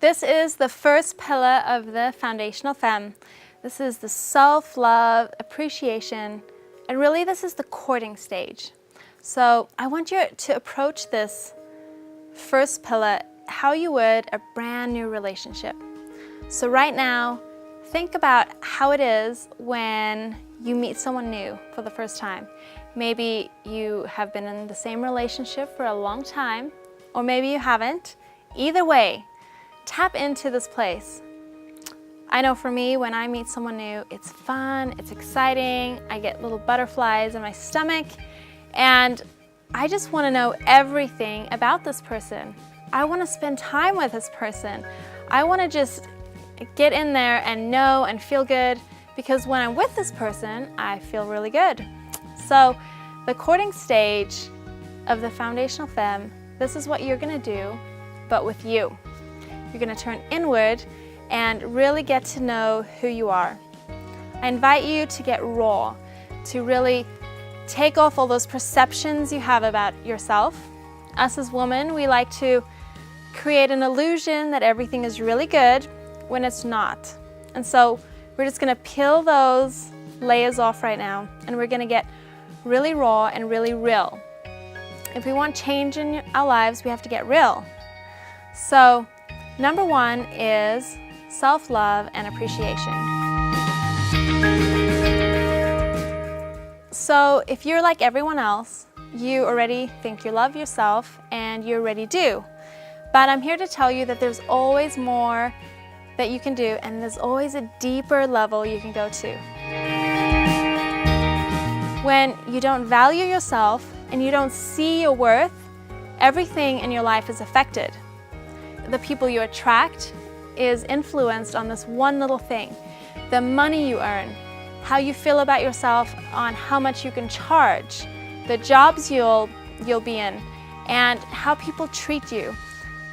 This is the first pillar of the Foundational Femme. This is the self-love, appreciation, and really this is the courting stage. So I want you to approach this first pillar how you would a brand new relationship. So right now, think about how it is when you meet someone new for the first time. Maybe you have been in the same relationship for a long time, or maybe you haven't. Either way, tap into this place. I know for me, when I meet someone new, it's fun, it's exciting, I get little butterflies in my stomach, and I just want to know everything about this person. I want to spend time with this person. I want to just get in there and know and feel good, because when I'm with this person, I feel really good. So the courting stage of the Foundational Femme, this is what you're going to do, but with you. You're going to turn inward and really get to know who you are. I invite you to get raw, to really take off all those perceptions you have about yourself. Us as women, we like to create an illusion that everything is really good when it's not. And so we're just going to peel those layers off right now, and we're going to get really raw and really real. If we want change in our lives, we have to get real. So number one is self-love and appreciation. So if you're like everyone else, you already think you love yourself, and you already do. But I'm here to tell you that there's always more that you can do, and there's always a deeper level you can go to. When you don't value yourself and you don't see your worth, everything in your life is affected. The people you attract is influenced on this one little thing. The money you earn, how you feel about yourself on how much you can charge, the jobs you'll be in, and how people treat you.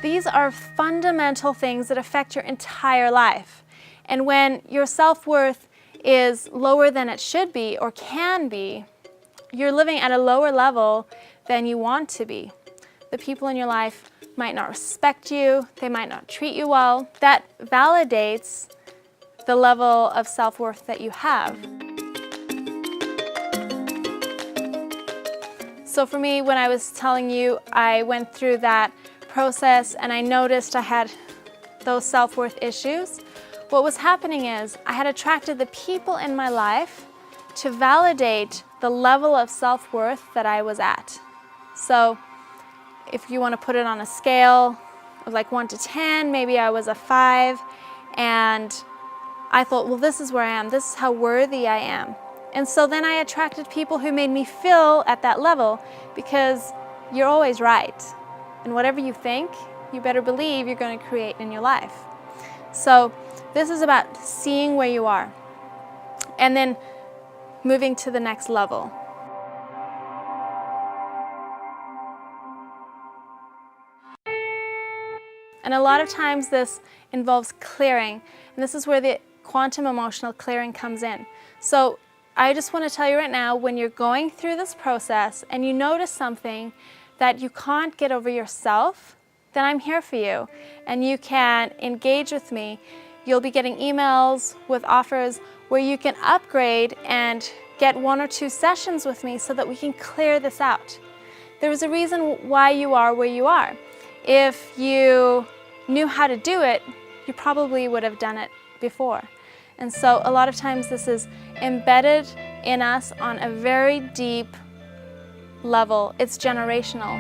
These are fundamental things that affect your entire life. And when your self-worth is lower than it should be or can be, you're living at a lower level than you want to be. The people in your life might not respect you, they might not treat you well. That validates the level of self-worth that you have. So for me, when I was telling you, I went through that process and I noticed I had those self-worth issues. What was happening is I had attracted the people in my life to validate the level of self-worth that I was at. So if you want to put it on a scale of like 1 to 10, maybe I was a 5, and I thought, well, this is where I am, this is how worthy I am. And so then I attracted people who made me feel at that level, because you're always right. And whatever you think, you better believe you're going to create in your life. So this is about seeing where you are and then moving to the next level. And a lot of times this involves clearing, and this is where the quantum emotional clearing comes in. So I just want to tell you right now, when you're going through this process and you notice something that you can't get over yourself, then I'm here for you, and you can engage with me. You'll be getting emails with offers where you can upgrade and get 1 or 2 sessions with me so that we can clear this out. There is a reason why you are where you are. If you knew how to do it, you probably would have done it before. And so a lot of times this is embedded in us on a very deep level. It's generational.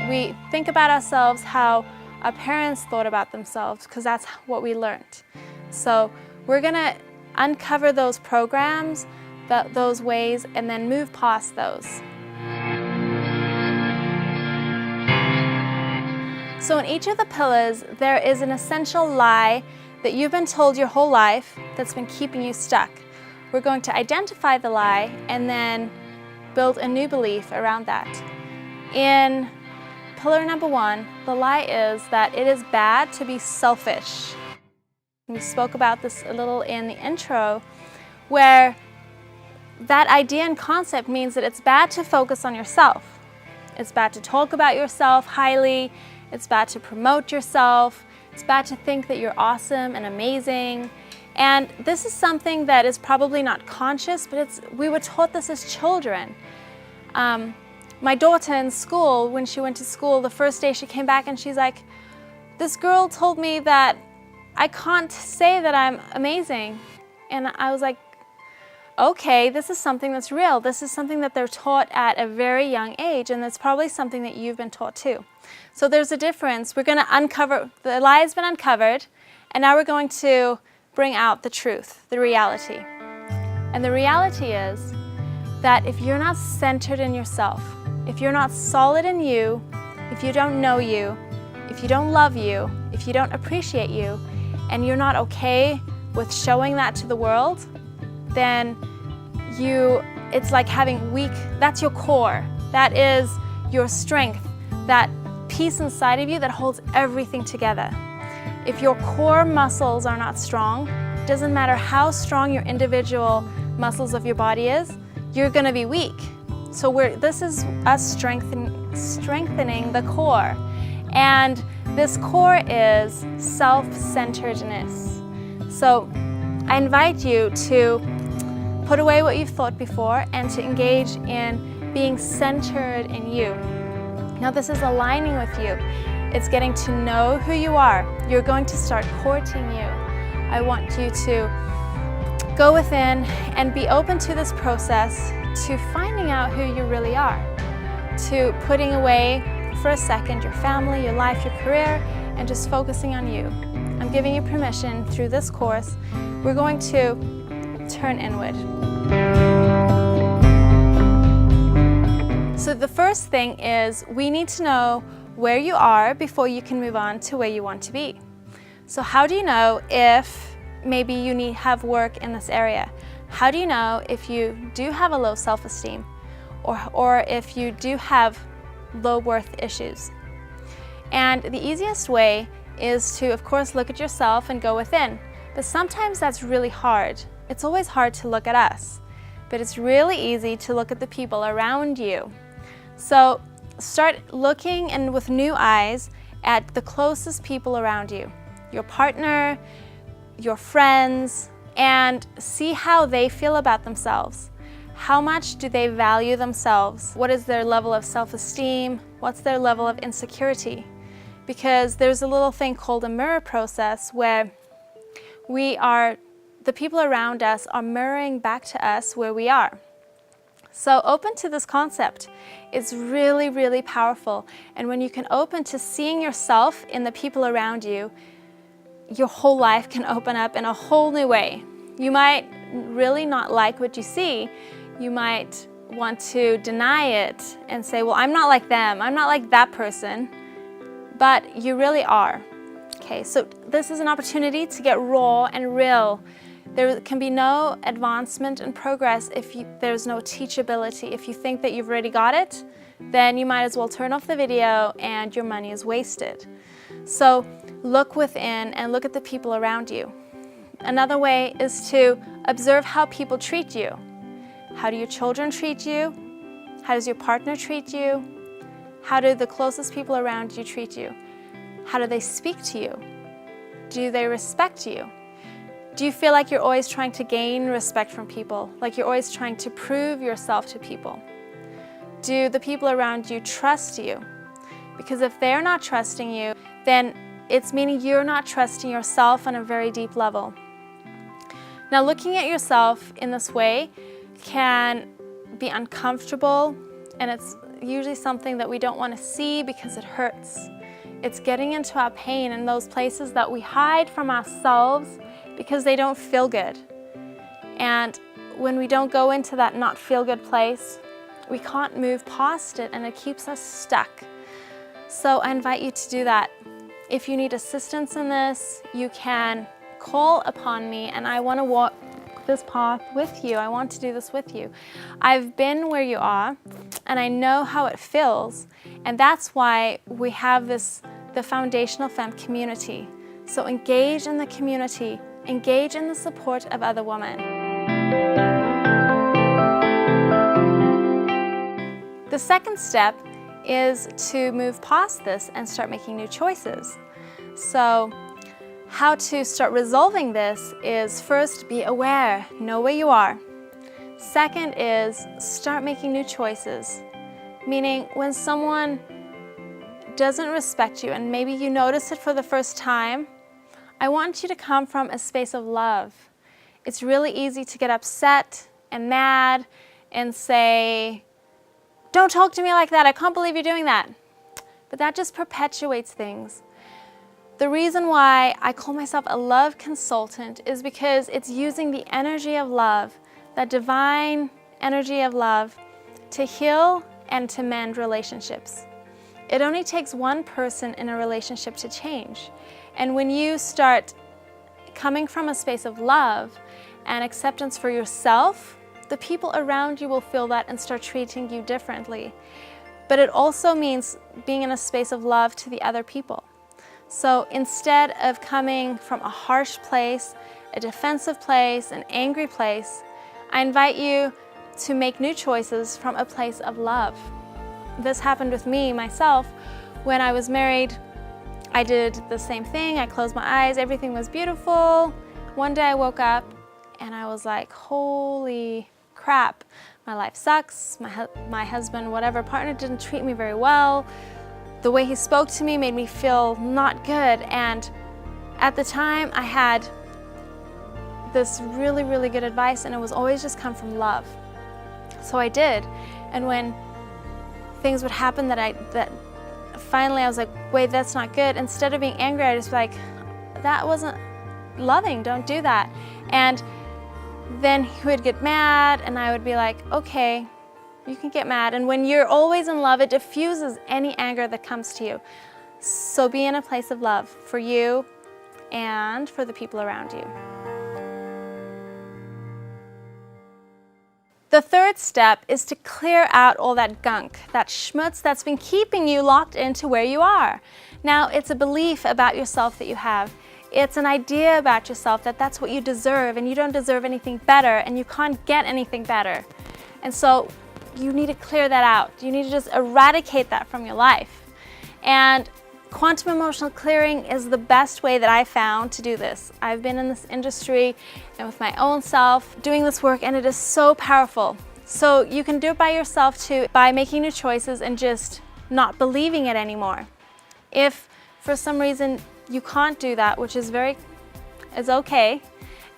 We think about ourselves how our parents thought about themselves, because that's what we learned. So we're going to uncover those programs, those ways, and then move past those. So in each of the pillars, there is an essential lie that you've been told your whole life that's been keeping you stuck. We're going to identify the lie and then build a new belief around that. In pillar number 1, the lie is that it is bad to be selfish. We spoke about this a little in the intro, where that idea and concept means that it's bad to focus on yourself. It's bad to talk about yourself highly It's bad to promote yourself. It's bad to think that you're awesome and amazing. And this is something that is probably not conscious, but we were taught this as children. My daughter in school, when she went to school, the first day she came back and she's like, this girl told me that I can't say that I'm amazing. And I was like, okay, this is something that's real. This is something that they're taught at a very young age, and it's probably something that you've been taught too. So there's a difference. We're going to uncover, the lie has been uncovered, and now we're going to bring out the truth, the reality. And the reality is that if you're not centered in yourself, if you're not solid in you, if you don't know you, if you don't love you, if you don't appreciate you, and you're not okay with showing that to the world, then it's like having that's your core. That is your strength, that piece inside of you that holds everything together. If your core muscles are not strong, it doesn't matter how strong your individual muscles of your body is, you're gonna be weak. So this is us strengthening the core. And this core is self-centeredness. So I invite you to put away what you've thought before and to engage in being centered in you. Now this is aligning with you. It's getting to know who you are. You're going to start courting you. I want you to go within and be open to this process, to finding out who you really are, to putting away for a second your family, your life, your career, and just focusing on you. I'm giving you permission through this course. We're going to turn inward. So the first thing is we need to know where you are before you can move on to where you want to be. So how do you know if maybe you have work in this area? How do you know if you do have a low self-esteem or if you do have low worth issues? And the easiest way is to, of course, look at yourself and go within. But sometimes that's really hard. It's always hard to look at us, but it's really easy to look at the people around you. So start looking and with new eyes at the closest people around you, your partner, your friends, and see how they feel about themselves. How much do they value themselves? What is their level of self-esteem? What's their level of insecurity? Because there's a little thing called a mirror process where the people around us are mirroring back to us where we are. So open to this concept. It's really, really powerful. And when you can open to seeing yourself in the people around you, your whole life can open up in a whole new way. You might really not like what you see. You might want to deny it and say, well, I'm not like them. I'm not like that person. But you really are. Okay, so this is an opportunity to get raw and real. There can be no advancement and progress if there's no teachability. If you think that you've already got it, then you might as well turn off the video and your money is wasted. So look within and look at the people around you. Another way is to observe how people treat you. How do your children treat you? How does your partner treat you? How do the closest people around you treat you? How do they speak to you? Do they respect you? Do you feel like you're always trying to gain respect from people? Like you're always trying to prove yourself to people? Do the people around you trust you? Because if they're not trusting you, then it's meaning you're not trusting yourself on a very deep level. Now, looking at yourself in this way can be uncomfortable, and it's usually something that we don't want to see because it hurts. It's getting into our pain in those places that we hide from ourselves because they don't feel good. And when we don't go into that not feel good place, we can't move past it and it keeps us stuck. So I invite you to do that. If you need assistance in this, you can call upon me, and I want to walk this path with you. I want to do this with you. I've been where you are, and I know how it feels, and that's why we have the Foundational Femme community. So engage in the community, engage in the support of other women. The second step is to move past this and start making new choices. So how to start resolving this is, first, be aware, know where you are. Second is start making new choices, meaning when someone doesn't respect you and maybe you notice it for the first time, I want you to come from a space of love. It's really easy to get upset and mad and say, "Don't talk to me like that, I can't believe you're doing that." But that just perpetuates things. The reason why I call myself a love consultant is because it's using the energy of love, that divine energy of love, to heal and to mend relationships. It only takes one person in a relationship to change. And when you start coming from a space of love and acceptance for yourself, the people around you will feel that and start treating you differently. But it also means being in a space of love to the other people. So instead of coming from a harsh place, a defensive place, an angry place, I invite you to make new choices from a place of love. This happened with me, myself. When I was married, I did the same thing. I closed my eyes, everything was beautiful. One day I woke up and I was like, holy crap, my life sucks. My husband, whatever partner, didn't treat me very well. The way he spoke to me made me feel not good. And at the time I had this really, really good advice, and it was always just come from love. So I did. And when things would happen that finally I was like, wait, that's not good. Instead of being angry, I just like, that wasn't loving, don't do that. And then he would get mad and I would be like, okay, you can get mad. And when you're always in love, it diffuses any anger that comes to you. So be in a place of love for you and for the people around you. The third step is to clear out all that gunk, that schmutz that's been keeping you locked into where you are. Now, it's a belief about yourself that you have. It's an idea about yourself that that's what you deserve and you don't deserve anything better and you can't get anything better. And so you need to clear that out. You need to just eradicate that from your life. And quantum emotional clearing is the best way that I found to do this. I've been in this industry and with my own self doing this work, and it is so powerful. So you can do it by yourself too, by making new choices and just not believing it anymore. If for some reason you can't do that, which is okay,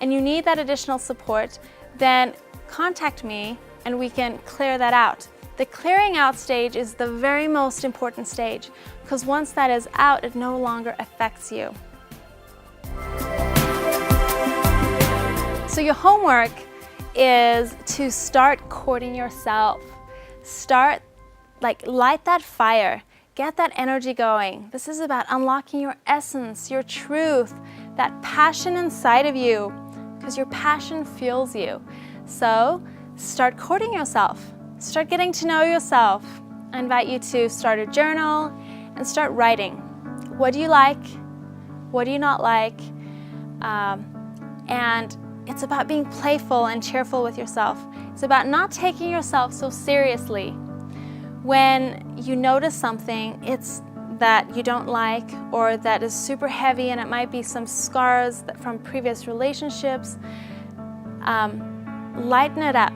and you need that additional support, then contact me and we can clear that out. The clearing out stage is the very most important stage, because once that is out, it no longer affects you. So your homework is to start courting yourself. Light that fire. Get that energy going. This is about unlocking your essence, your truth, that passion inside of you, because your passion fuels you. So start courting yourself. Start getting to know yourself. I invite you to start a journal and start writing. What do you like? What do you not like? And it's about being playful and cheerful with yourself. It's about not taking yourself so seriously. When you notice something that you don't like or that is super heavy, and it might be some scars from previous relationships, lighten it up.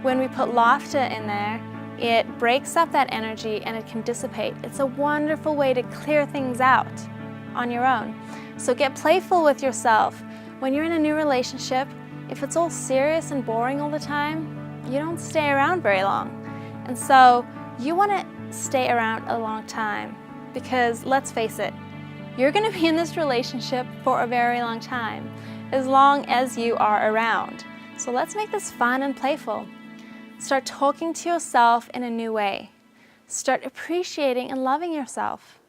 When we put laughter in there, it breaks up that energy and it can dissipate. It's a wonderful way to clear things out on your own. So get playful with yourself. When you're in a new relationship, if it's all serious and boring all the time, you don't stay around very long. And so you want to stay around a long time, because let's face it, you're going to be in this relationship for a very long time, as long as you are around. So let's make this fun and playful. Start talking to yourself in a new way. Start appreciating and loving yourself.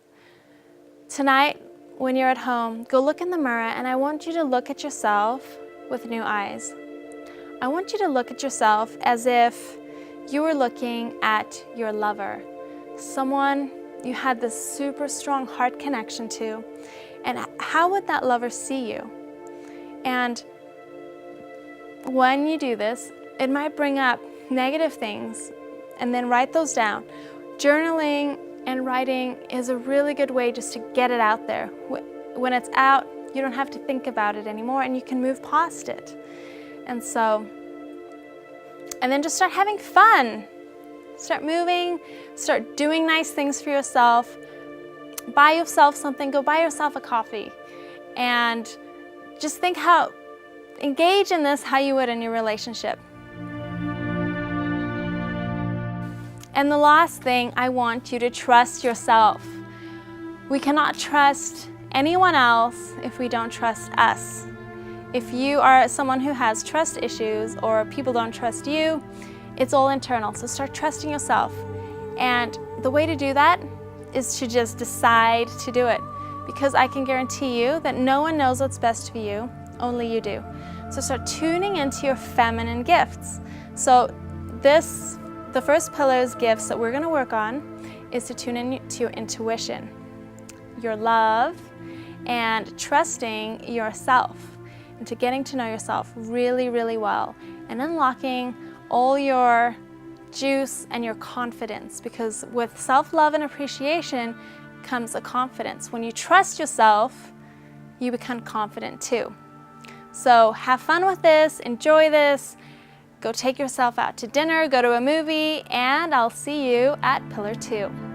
Tonight, when you're at home, go look in the mirror, and I want you to look at yourself with new eyes. I want you to look at yourself as if you were looking at your lover, someone you had this super strong heart connection to, and how would that lover see you? And when you do this, it might bring up negative things, and then write those down. journaling and writing is a really good way just to get it out there. When it's out, you don't have to think about it anymore and you can move past it. And then just start having fun. Start moving, start doing nice things for yourself. Buy yourself something, go buy yourself a coffee. And just engage in this how you would in your relationship. And the last thing, I want you to trust yourself. We cannot trust anyone else if we don't trust us. If you are someone who has trust issues or people don't trust you, it's all internal. So start trusting yourself. And the way to do that is to just decide to do it. Because I can guarantee you that no one knows what's best for you, only you do. So start tuning into your feminine gifts. So the first pillar's gifts that we're going to work on is to tune into your intuition, your love, and trusting yourself, and to getting to know yourself really, really well, and unlocking all your juice and your confidence, because with self-love and appreciation comes a confidence. When you trust yourself, you become confident too. So have fun with this, enjoy this, go take yourself out to dinner, go to a movie, and I'll see you at Pillar 2.